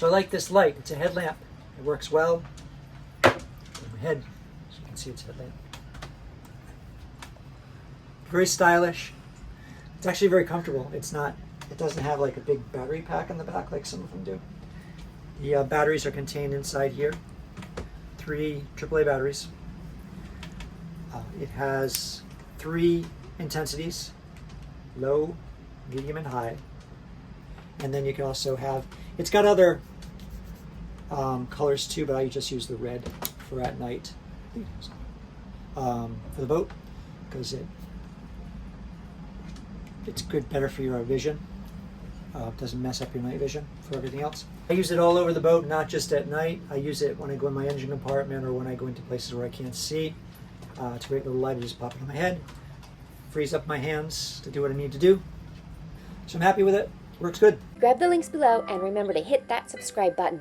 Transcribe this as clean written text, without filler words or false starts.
So I like this light. It's a headlamp. It works well. Put my head so you can see it's a headlamp. Very stylish. It's actually very comfortable. It doesn't have like a big battery pack in the back like some of them do. The batteries are contained inside here. 3 AAA batteries. It has 3 intensities, low, medium, and high. And then you can also have, it's got other colors too, but I just use the red for at night for the boat, because it's good, better for your vision. Doesn't mess up your night vision for everything else. I use it all over the boat, not just at night. I use it when I go in my engine compartment or when I go into places where I can't see. It's a great little light. I just pop it on my head, frees up my hands to do what I need to do. So I'm happy with it. Works good. Grab the links below and remember to hit that subscribe button.